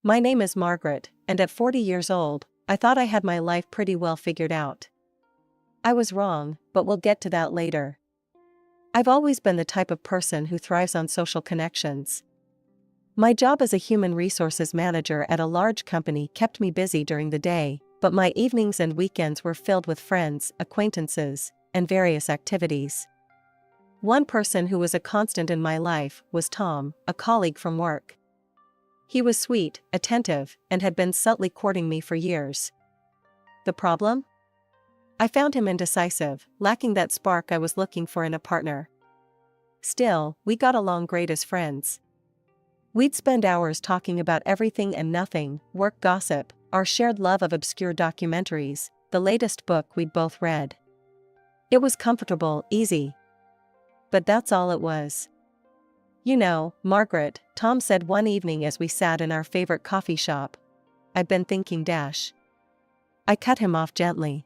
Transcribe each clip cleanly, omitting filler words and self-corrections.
My name is Margaret, and at 40 years old, I thought I had my life pretty well figured out. I was wrong, but we'll get to that later. I've always been the type of person who thrives on social connections. My job as a human resources manager at a large company kept me busy during the day, but my evenings and weekends were filled with friends, acquaintances, and various activities. One person who was a constant in my life was Tom, a colleague from work. He was sweet, attentive, and had been subtly courting me for years. The problem? I found him indecisive, lacking that spark I was looking for in a partner. Still, we got along great as friends. We'd spend hours talking about everything and nothing, work gossip, our shared love of obscure documentaries, the latest book we'd both read. It was comfortable, easy. But that's all it was. You know, Margaret, Tom said one evening as we sat in our favorite coffee shop. I've been thinking. I cut him off gently.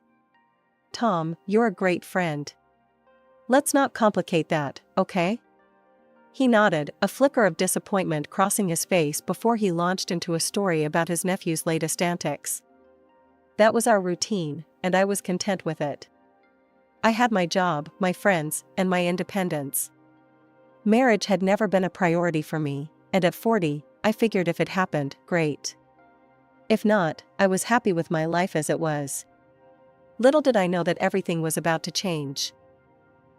Tom, you're a great friend. Let's not complicate that, okay? He nodded, a flicker of disappointment crossing his face before he launched into a story about his nephew's latest antics. That was our routine, and I was content with it. I had my job, my friends, and my independence. Marriage had never been a priority for me, and at 40, I figured if it happened, great. If not, I was happy with my life as it was. Little did I know that everything was about to change.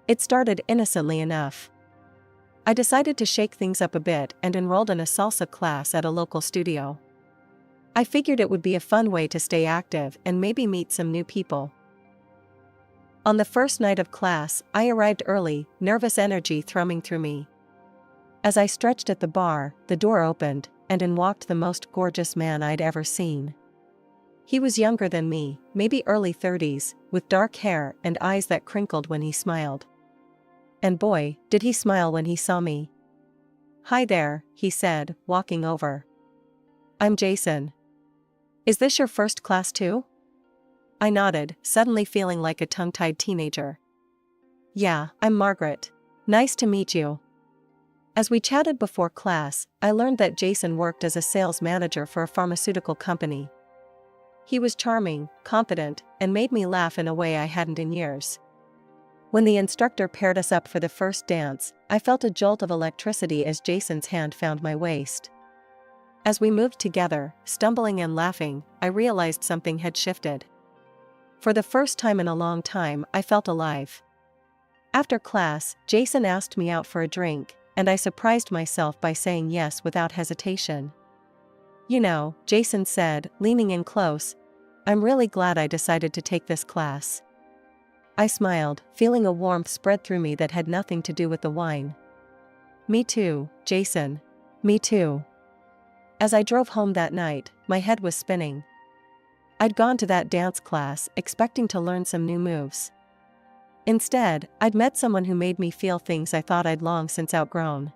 It started innocently enough. I decided to shake things up a bit and enrolled in a salsa class at a local studio. I figured it would be a fun way to stay active and maybe meet some new people. On the first night of class, I arrived early, nervous energy thrumming through me. As I stretched at the bar, the door opened, and in walked the most gorgeous man I'd ever seen. He was younger than me, maybe early 30s, with dark hair and eyes that crinkled when he smiled. And boy, did he smile when he saw me. Hi there, he said, walking over. I'm Jason. Is this your first class too? I nodded, suddenly feeling like a tongue-tied teenager. Yeah, I'm Margaret. Nice to meet you. As we chatted before class, I learned that Jason worked as a sales manager for a pharmaceutical company. He was charming, confident, and made me laugh in a way I hadn't in years. When the instructor paired us up for the first dance, I felt a jolt of electricity as Jason's hand found my waist. As we moved together, stumbling and laughing, I realized something had shifted. For the first time in a long time, I felt alive. After class, Jason asked me out for a drink, and I surprised myself by saying yes without hesitation. You know, Jason said, leaning in close, I'm really glad I decided to take this class. I smiled, feeling a warmth spread through me that had nothing to do with the wine. Me too, Jason. Me too. As I drove home that night, my head was spinning. I'd gone to that dance class expecting to learn some new moves. Instead, I'd met someone who made me feel things I thought I'd long since outgrown.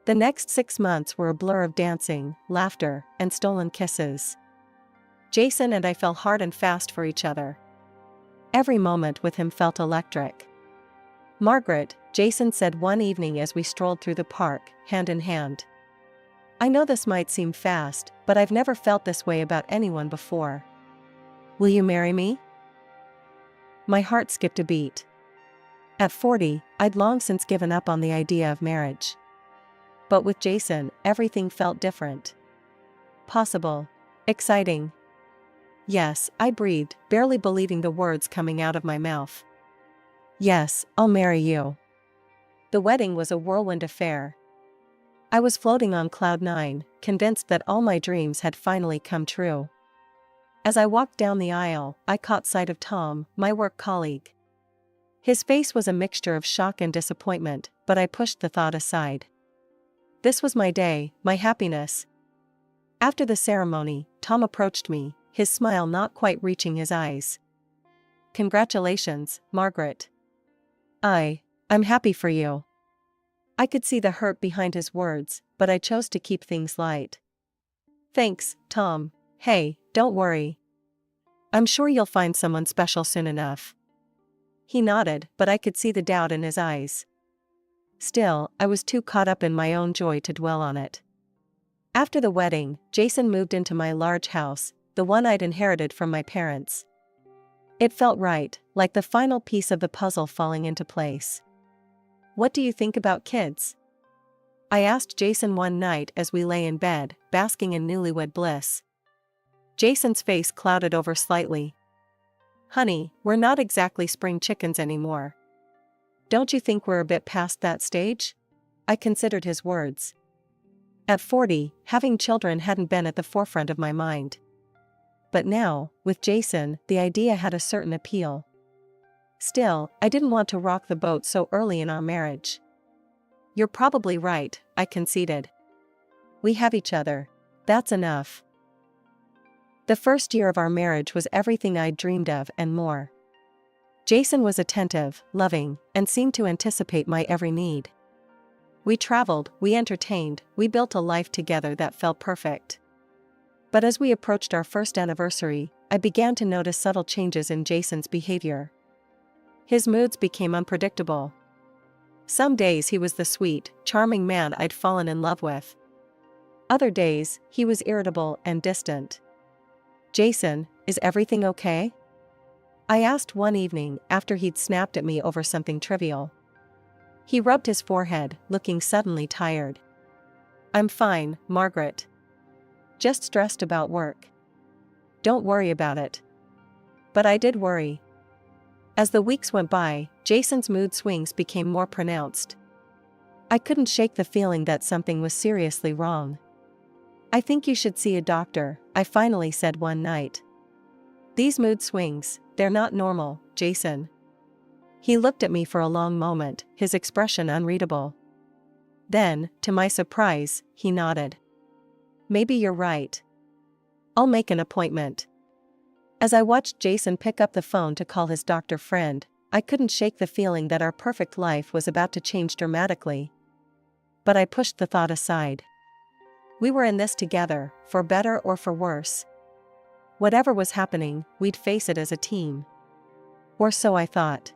The next 6 months were a blur of dancing, laughter, and stolen kisses. Jason and I fell hard and fast for each other. Every moment with him felt electric. Margaret, Jason said one evening as we strolled through the park, hand in hand. I know this might seem fast, but I've never felt this way about anyone before. Will you marry me? My heart skipped a beat. At 40, I'd long since given up on the idea of marriage. But with Jason, everything felt different. Possible. Exciting. Yes, I breathed, barely believing the words coming out of my mouth. Yes, I'll marry you. The wedding was a whirlwind affair. I was floating on cloud 9, convinced that all my dreams had finally come true. As I walked down the aisle, I caught sight of Tom, my work colleague. His face was a mixture of shock and disappointment, but I pushed the thought aside. This was my day, my happiness. After the ceremony, Tom approached me, his smile not quite reaching his eyes. Congratulations, Margaret. I'm happy for you. I could see the hurt behind his words, but I chose to keep things light. Thanks, Tom. Hey, don't worry. I'm sure you'll find someone special soon enough. He nodded, but I could see the doubt in his eyes. Still, I was too caught up in my own joy to dwell on it. After the wedding, Jason moved into my large house, the one I'd inherited from my parents. It felt right, like the final piece of the puzzle falling into place. "What do you think about kids?" I asked Jason one night as we lay in bed, basking in newlywed bliss. Jason's face clouded over slightly. "Honey, we're not exactly spring chickens anymore. Don't you think we're a bit past that stage?" I considered his words. At 40, having children hadn't been at the forefront of my mind. But now, with Jason, the idea had a certain appeal. Still, I didn't want to rock the boat so early in our marriage. "You're probably right," I conceded. "We have each other. That's enough." The first year of our marriage was everything I'd dreamed of and more. Jason was attentive, loving, and seemed to anticipate my every need. We traveled, we entertained, we built a life together that felt perfect. But as we approached our first anniversary, I began to notice subtle changes in Jason's behavior. His moods became unpredictable. Some days he was the sweet, charming man I'd fallen in love with. Other days, he was irritable and distant. "Jason, is everything okay?" I asked one evening after he'd snapped at me over something trivial. He rubbed his forehead, looking suddenly tired. "I'm fine, Margaret. Just stressed about work." "Don't worry about it." But I did worry. As the weeks went by, Jason's mood swings became more pronounced. I couldn't shake the feeling that something was seriously wrong. "I think you should see a doctor," I finally said one night. "These mood swings, they're not normal, Jason." He looked at me for a long moment, his expression unreadable. Then, to my surprise, he nodded. "Maybe you're right. I'll make an appointment." As I watched Jason pick up the phone to call his doctor friend, I couldn't shake the feeling that our perfect life was about to change dramatically. But I pushed the thought aside. We were in this together, for better or for worse. Whatever was happening, we'd face it as a team. Or so I thought.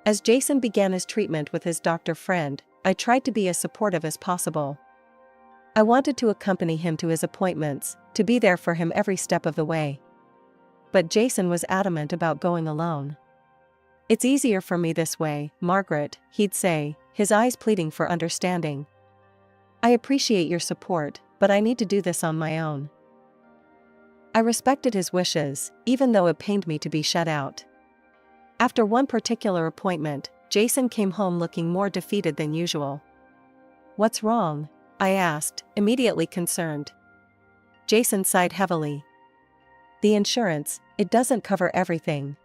As Jason began his treatment with his doctor friend, I tried to be as supportive as possible. I wanted to accompany him to his appointments, to be there for him every step of the way. But Jason was adamant about going alone. "It's easier for me this way, Margaret," he'd say, his eyes pleading for understanding. "I appreciate your support, but I need to do this on my own." I respected his wishes, even though it pained me to be shut out. After one particular appointment, Jason came home looking more defeated than usual. "What's wrong?" I asked, immediately concerned. Jason sighed heavily. "The insurance, it doesn't cover everything.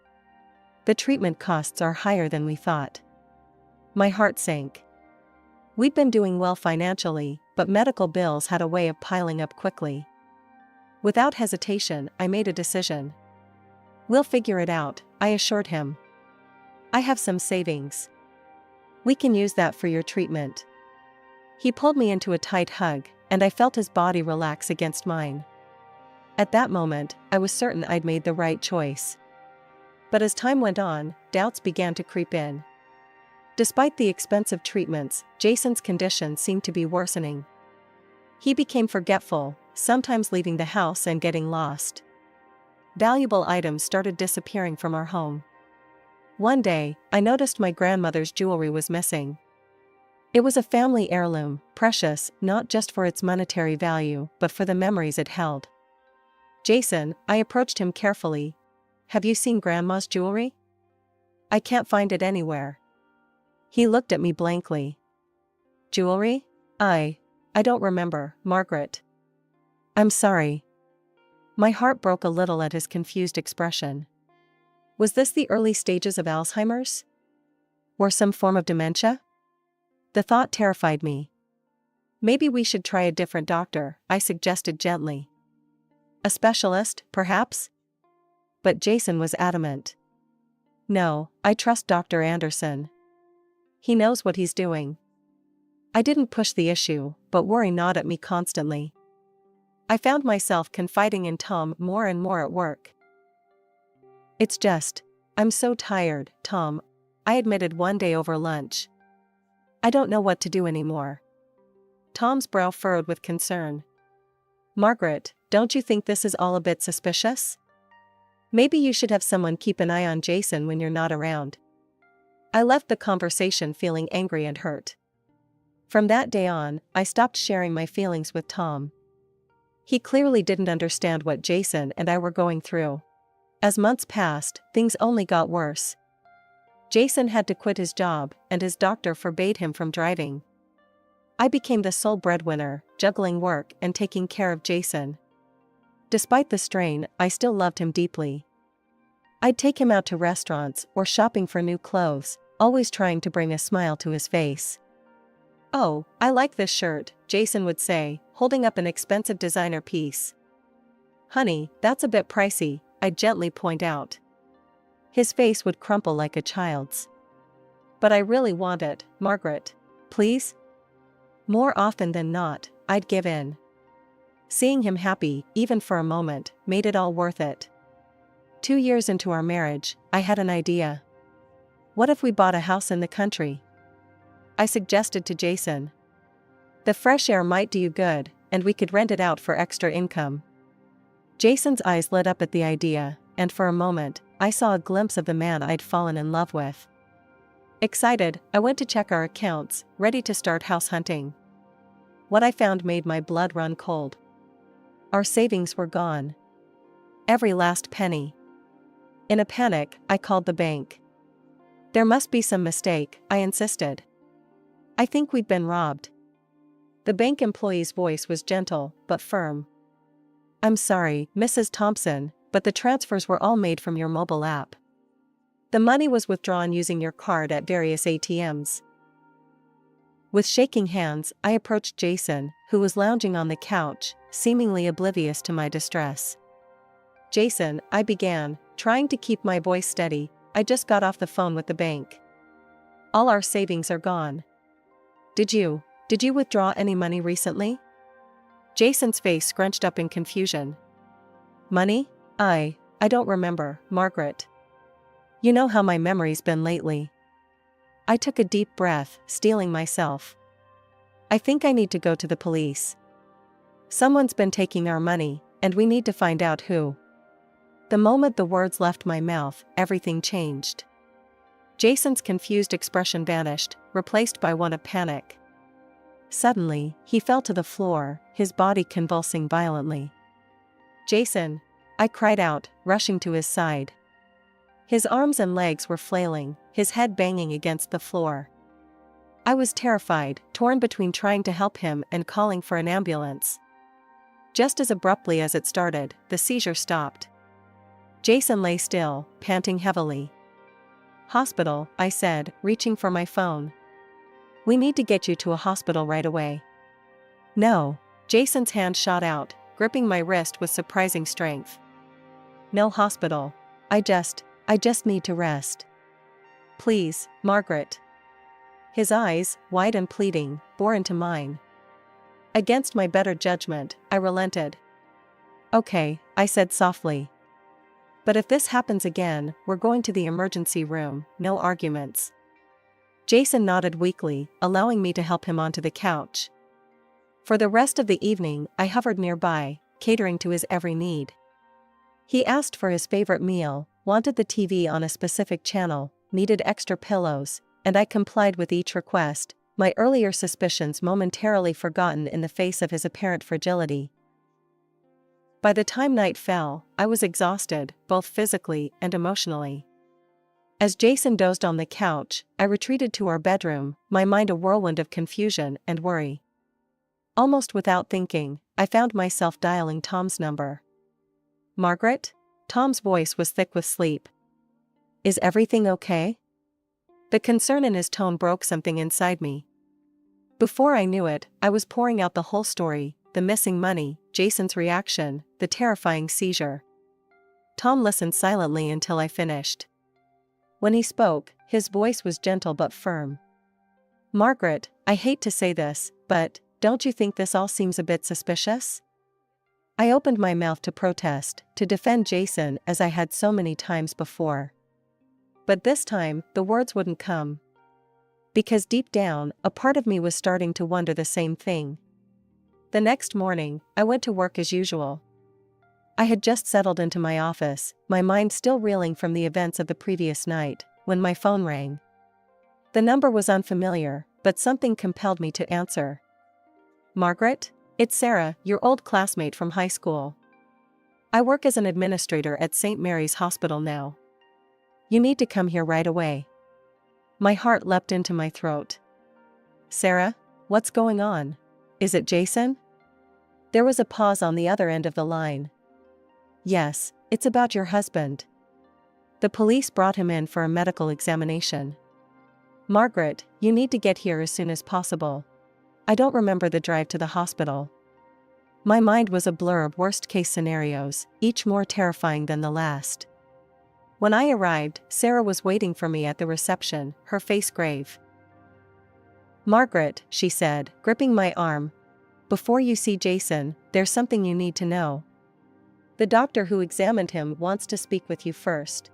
The treatment costs are higher than we thought." My heart sank. We'd been doing well financially, but medical bills had a way of piling up quickly. Without hesitation, I made a decision. "We'll figure it out," I assured him. "I have some savings. We can use that for your treatment." He pulled me into a tight hug, and I felt his body relax against mine. At that moment, I was certain I'd made the right choice. But as time went on, doubts began to creep in. Despite the expensive treatments, Jason's condition seemed to be worsening. He became forgetful, sometimes leaving the house and getting lost. Valuable items started disappearing from our home. One day, I noticed my grandmother's jewelry was missing. It was a family heirloom, precious not just for its monetary value, but for the memories it held. "Jason," I approached him carefully. "Have you seen Grandma's jewelry? I can't find it anywhere." He looked at me blankly. "Jewelry? I don't remember, Margaret. I'm sorry." My heart broke a little at his confused expression. Was this the early stages of Alzheimer's? Or some form of dementia? The thought terrified me. "Maybe we should try a different doctor," I suggested gently. "A specialist, perhaps?" But Jason was adamant. "No, I trust Dr. Anderson. He knows what he's doing." I didn't push the issue, but worry gnawed at me constantly. I found myself confiding in Tom more and more at work. "It's just, I'm so tired, Tom," I admitted one day over lunch. "I don't know what to do anymore." Tom's brow furrowed with concern. Margaret, don't you think this is all a bit suspicious? Maybe you should have someone keep an eye on Jason when you're not around. I left the conversation feeling angry and hurt. From that day on, I stopped sharing my feelings with Tom. He clearly didn't understand what Jason and I were going through. As months passed, things only got worse. Jason had to quit his job, and his doctor forbade him from driving. I became the sole breadwinner, juggling work and taking care of Jason. Despite the strain, I still loved him deeply. I'd take him out to restaurants or shopping for new clothes, always trying to bring a smile to his face. "Oh, I like this shirt," Jason would say, holding up an expensive designer piece. "Honey, that's a bit pricey," I'd gently point out. His face would crumple like a child's. "But I really want it, Margaret. Please?" More often than not, I'd give in. Seeing him happy, even for a moment, made it all worth it. 2 years into our marriage, I had an idea. What if we bought a house in the country? I suggested to Jason. The fresh air might do you good, and we could rent it out for extra income. Jason's eyes lit up at the idea, and for a moment, I saw a glimpse of the man I'd fallen in love with. Excited, I went to check our accounts, ready to start house hunting. What I found made my blood run cold. Our savings were gone. Every last penny. In a panic, I called the bank. "There must be some mistake," I insisted. "I think we'd been robbed." The bank employee's voice was gentle, but firm. "I'm sorry, Mrs. Thompson, but the transfers were all made from your mobile app. The money was withdrawn using your card at various ATMs." With shaking hands, I approached Jason, who was lounging on the couch, seemingly oblivious to my distress. "Jason," I began, trying to keep my voice steady, "I just got off the phone with the bank. All our savings are gone." Did you withdraw any money recently?" Jason's face scrunched up in confusion. "Money? I don't remember, Margaret. You know how my memory's been lately." I took a deep breath, steeling myself. "I think I need to go to the police. Someone's been taking our money, and we need to find out who." The moment the words left my mouth, everything changed. Jason's confused expression vanished, replaced by one of panic. Suddenly, he fell to the floor, his body convulsing violently. "Jason!" I cried out, rushing to his side. His arms and legs were flailing, his head banging against the floor. I was terrified, torn between trying to help him and calling for an ambulance. Just as abruptly as it started, the seizure stopped. Jason lay still, panting heavily. "Hospital," I said, reaching for my phone. "We need to get you to a hospital right away." "No." Jason's hand shot out, gripping my wrist with surprising strength. "No hospital. I just need to rest. Please, Margaret." His eyes, wide and pleading, bore into mine. Against my better judgment, I relented. "Okay," I said softly. "But if this happens again, we're going to the emergency room, no arguments." Jason nodded weakly, allowing me to help him onto the couch. For the rest of the evening, I hovered nearby, catering to his every need. He asked for his favorite meal, wanted the TV on a specific channel, needed extra pillows, and I complied with each request, my earlier suspicions momentarily forgotten in the face of his apparent fragility. By the time night fell, I was exhausted, both physically and emotionally. As Jason dozed on the couch, I retreated to our bedroom, my mind a whirlwind of confusion and worry. Almost without thinking, I found myself dialing Tom's number. "Margaret?" Tom's voice was thick with sleep. "Is everything okay?" The concern in his tone broke something inside me. Before I knew it, I was pouring out the whole story, the missing money, Jason's reaction, the terrifying seizure. Tom listened silently until I finished. When he spoke, his voice was gentle but firm. "Margaret, I hate to say this, but don't you think this all seems a bit suspicious?" I opened my mouth to protest, to defend Jason as I had so many times before. But this time, the words wouldn't come. Because deep down, a part of me was starting to wonder the same thing. The next morning, I went to work as usual. I had just settled into my office, my mind still reeling from the events of the previous night, when my phone rang. The number was unfamiliar, but something compelled me to answer. "Margaret? It's Sarah, your old classmate from high school. I work as an administrator at St. Mary's Hospital now. You need to come here right away." My heart leapt into my throat. "Sarah? What's going on? Is it Jason?" There was a pause on the other end of the line. "Yes, it's about your husband. The police brought him in for a medical examination. Margaret, you need to get here as soon as possible. I don't remember the drive to the hospital." My mind was a blur of worst-case scenarios, each more terrifying than the last. When I arrived, Sarah was waiting for me at the reception, her face grave. "Margaret," she said, gripping my arm, "before you see Jason, there's something you need to know. The doctor who examined him wants to speak with you first."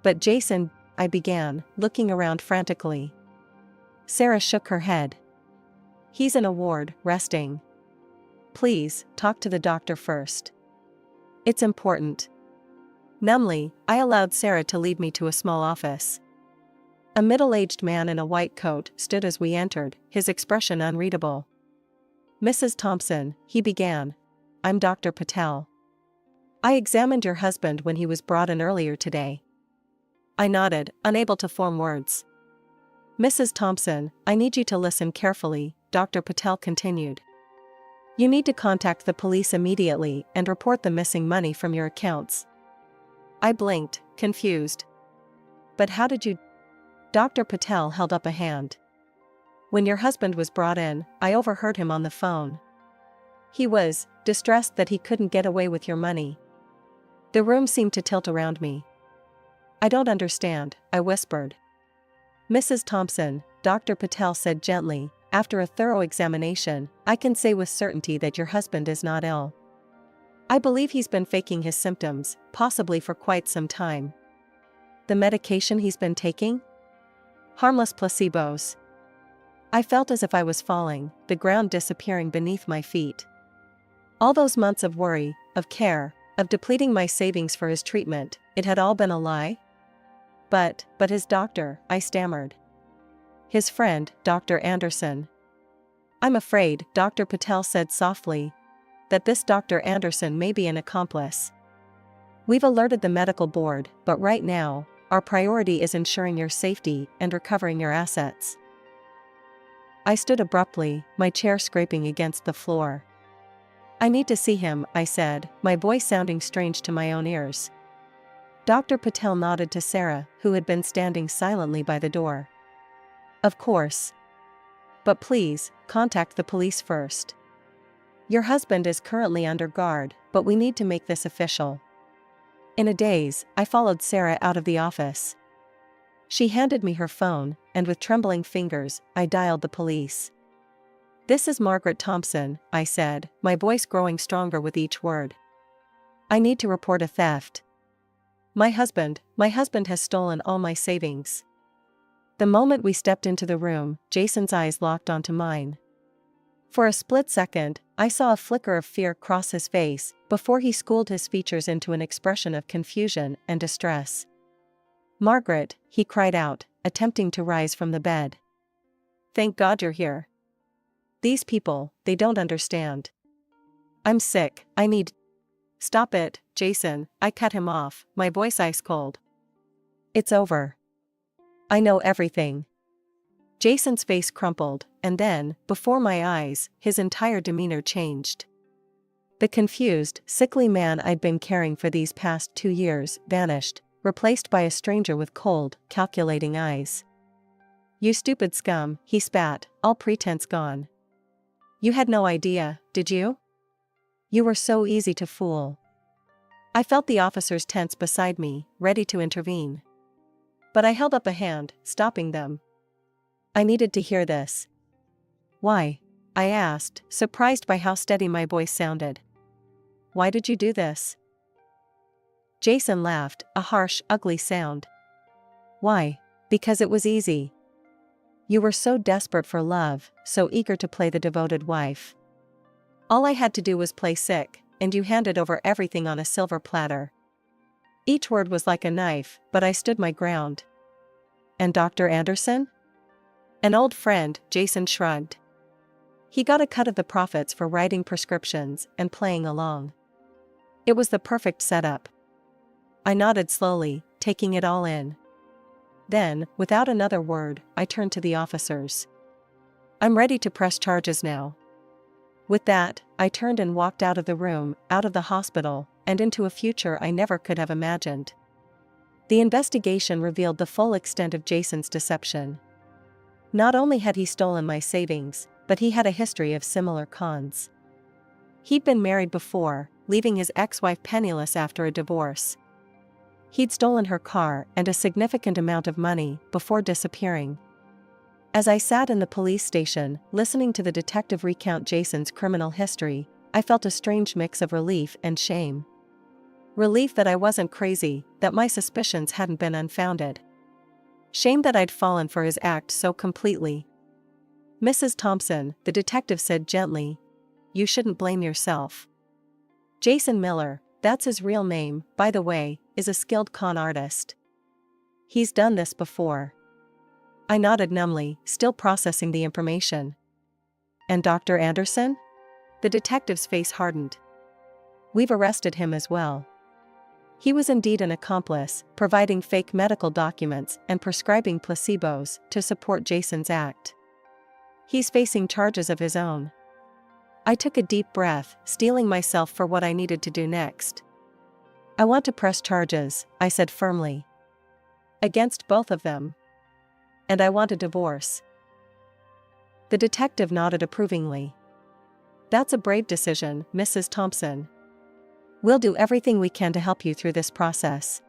"But Jason," I began, looking around frantically. Sarah shook her head. "He's in a ward, resting. Please, talk to the doctor first. It's important." Numbly, I allowed Sarah to lead me to a small office. A middle-aged man in a white coat stood as we entered, his expression unreadable. "Mrs. Thompson," he began, "I'm Dr. Patel. I examined your husband when he was brought in earlier today." I nodded, unable to form words. "Mrs. Thompson, I need you to listen carefully," Dr. Patel continued. "You need to contact the police immediately and report the missing money from your accounts." I blinked, confused. "But how did you—" Dr. Patel held up a hand. "When your husband was brought in, I overheard him on the phone. He was distressed that he couldn't get away with your money." The room seemed to tilt around me. "I don't understand," I whispered. "Mrs. Thompson," Dr. Patel said gently, "after a thorough examination, I can say with certainty that your husband is not ill. I believe he's been faking his symptoms, possibly for quite some time." "The medication he's been taking?" "Harmless placebos." I felt as if I was falling, the ground disappearing beneath my feet. All those months of worry, of care, of depleting my savings for his treatment, it had all been a lie? But his doctor," I stammered. "His friend, Dr. Anderson." "I'm afraid," Dr. Patel said softly, "that this Dr. Anderson may be an accomplice. We've alerted the medical board, but right now, our priority is ensuring your safety and recovering your assets." I stood abruptly, my chair scraping against the floor. "I need to see him," I said, my voice sounding strange to my own ears. Dr. Patel nodded to Sarah, who had been standing silently by the door. "Of course. But please, contact the police first. Your husband is currently under guard, but we need to make this official." In a daze, I followed Sarah out of the office. She handed me her phone, and with trembling fingers, I dialed the police. "This is Margaret Thompson," I said, my voice growing stronger with each word. "I need to report a theft. My husband has stolen all my savings." The moment we stepped into the room, Jason's eyes locked onto mine. For a split second, I saw a flicker of fear cross his face, before he schooled his features into an expression of confusion and distress. "Margaret," he cried out, attempting to rise from the bed. "Thank God you're here. These people, they don't understand. I'm sick, I need—" "Stop it, Jason," I cut him off, my voice ice cold. "It's over. I know everything." Jason's face crumpled, and then, before my eyes, his entire demeanor changed. The confused, sickly man I'd been carrying for these past 2 years vanished, replaced by a stranger with cold, calculating eyes. "You stupid scum," he spat, all pretense gone. "You had no idea, did you? You were so easy to fool." I felt the officers tense beside me, ready to intervene. But I held up a hand, stopping them. I needed to hear this. "Why?" I asked, surprised by how steady my voice sounded. "Why did you do this?" Jason laughed, a harsh, ugly sound. "Why? Because it was easy. You were so desperate for love, so eager to play the devoted wife. All I had to do was play sick, and you handed over everything on a silver platter. Each word was like a knife, but I stood my ground. And Dr. Anderson? An old friend, Jason shrugged. He got a cut of the profits for writing prescriptions and playing along. It was the perfect setup. I nodded slowly, taking it all in. Then, without another word, I turned to the officers. I'm ready to press charges now. With that, I turned and walked out of the room, out of the hospital, and into a future I never could have imagined. The investigation revealed the full extent of Jason's deception. Not only had he stolen my savings, but he had a history of similar cons. He'd been married before, leaving his ex-wife penniless after a divorce. He'd stolen her car and a significant amount of money before disappearing. As I sat in the police station, listening to the detective recount Jason's criminal history, I felt a strange mix of relief and shame. Relief that I wasn't crazy, that my suspicions hadn't been unfounded. Shame that I'd fallen for his act so completely. Mrs. Thompson, the detective said gently, you shouldn't blame yourself. Jason Miller, that's his real name, by the way, is a skilled con artist. He's done this before. I nodded numbly, still processing the information. And Dr. Anderson? The detective's face hardened. We've arrested him as well. He was indeed an accomplice, providing fake medical documents and prescribing placebos to support Jason's act. He's facing charges of his own. I took a deep breath, steeling myself for what I needed to do next. I want to press charges, I said firmly. Against both of them. And I want a divorce. The detective nodded approvingly. That's a brave decision, Mrs. Thompson. We'll do everything we can to help you through this process.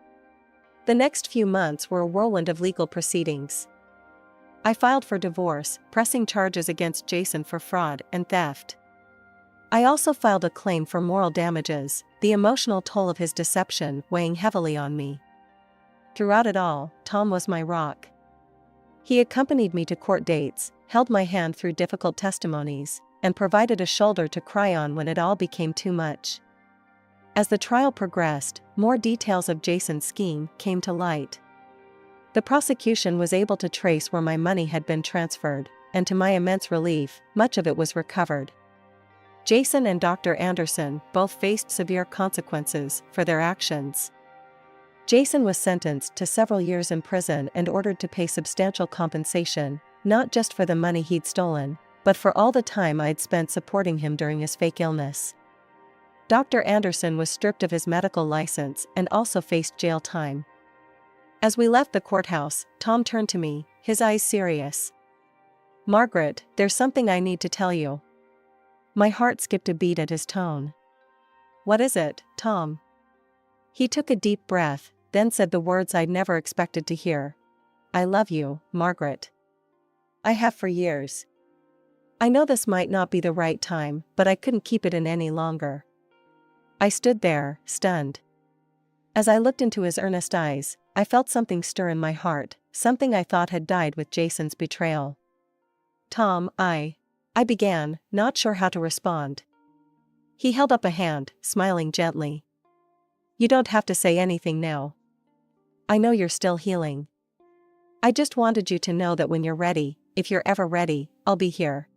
The next few months were a whirlwind of legal proceedings. I filed for divorce, pressing charges against Jason for fraud and theft. I also filed a claim for moral damages, the emotional toll of his deception weighing heavily on me. Throughout it all, Tom was my rock. He accompanied me to court dates, held my hand through difficult testimonies, and provided a shoulder to cry on when it all became too much. As the trial progressed, more details of Jason's scheme came to light. The prosecution was able to trace where my money had been transferred, and to my immense relief, much of it was recovered. Jason and Dr. Anderson both faced severe consequences for their actions. Jason was sentenced to several years in prison and ordered to pay substantial compensation, not just for the money he'd stolen, but for all the time I'd spent supporting him during his fake illness. Dr. Anderson was stripped of his medical license and also faced jail time. As we left the courthouse, Tom turned to me, his eyes serious. Margaret, there's something I need to tell you. My heart skipped a beat at his tone. What is it, Tom? He took a deep breath, then said the words I'd never expected to hear. I love you, Margaret. I have for years. I know this might not be the right time, but I couldn't keep it in any longer. I stood there, stunned. As I looked into his earnest eyes, I felt something stir in my heart, something I thought had died with Jason's betrayal. Tom, I began, not sure how to respond. He held up a hand, smiling gently. You don't have to say anything now. I know you're still healing. I just wanted you to know that when you're ready, if you're ever ready, I'll be here.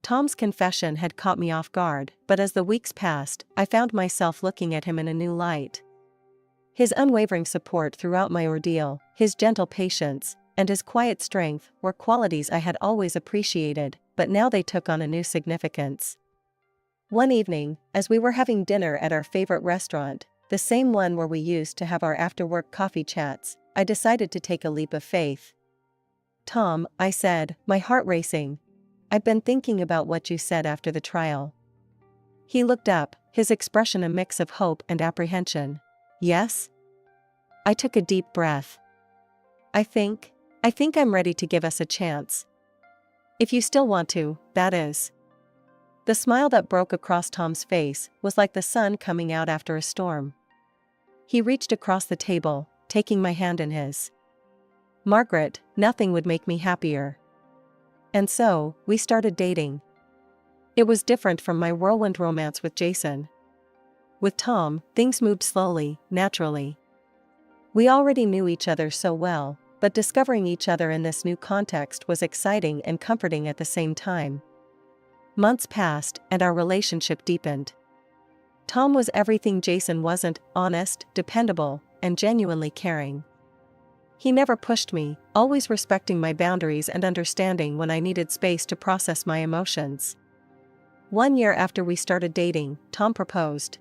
Tom's confession had caught me off guard, but as the weeks passed, I found myself looking at him in a new light. His unwavering support throughout my ordeal, his gentle patience, and his quiet strength were qualities I had always appreciated, but now they took on a new significance. One evening, as we were having dinner at our favorite restaurant, the same one where we used to have our after-work coffee chats, I decided to take a leap of faith. Tom, I said, my heart racing. I've been thinking about what you said after the trial. He looked up, his expression a mix of hope and apprehension. Yes? I took a deep breath. I think I'm ready to give us a chance. If you still want to, that is. The smile that broke across Tom's face was like the sun coming out after a storm. He reached across the table, taking my hand in his. Margaret, nothing would make me happier. And so, we started dating. It was different from my whirlwind romance with Jason. With Tom, things moved slowly, naturally. We already knew each other so well, but discovering each other in this new context was exciting and comforting at the same time. Months passed, and our relationship deepened. Tom was everything Jason wasn't: honest, dependable, and genuinely caring. He never pushed me, always respecting my boundaries and understanding when I needed space to process my emotions. 1 year after we started dating, Tom proposed.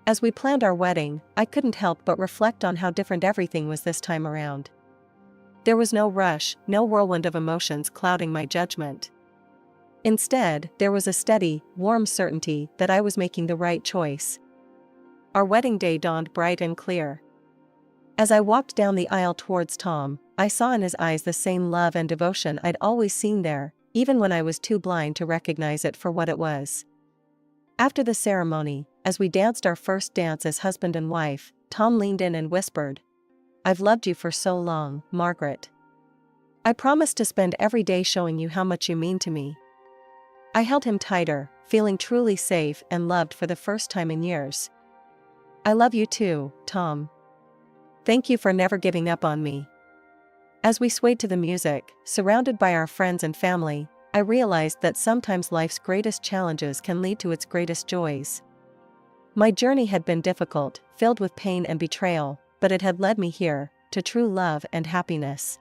As we planned our wedding, I couldn't help but reflect on how different everything was this time around. There was no rush, no whirlwind of emotions clouding my judgment. Instead, there was a steady, warm certainty that I was making the right choice. Our wedding day dawned bright and clear. As I walked down the aisle towards Tom, I saw in his eyes the same love and devotion I'd always seen there, even when I was too blind to recognize it for what it was. After the ceremony, as we danced our first dance as husband and wife, Tom leaned in and whispered, "I've loved you for so long, Margaret. I promise to spend every day showing you how much you mean to me." I held him tighter, feeling truly safe and loved for the first time in years. "I love you too, Tom. Thank you for never giving up on me." As we swayed to the music, surrounded by our friends and family, I realized that sometimes life's greatest challenges can lead to its greatest joys. My journey had been difficult, filled with pain and betrayal, but it had led me here, to true love and happiness.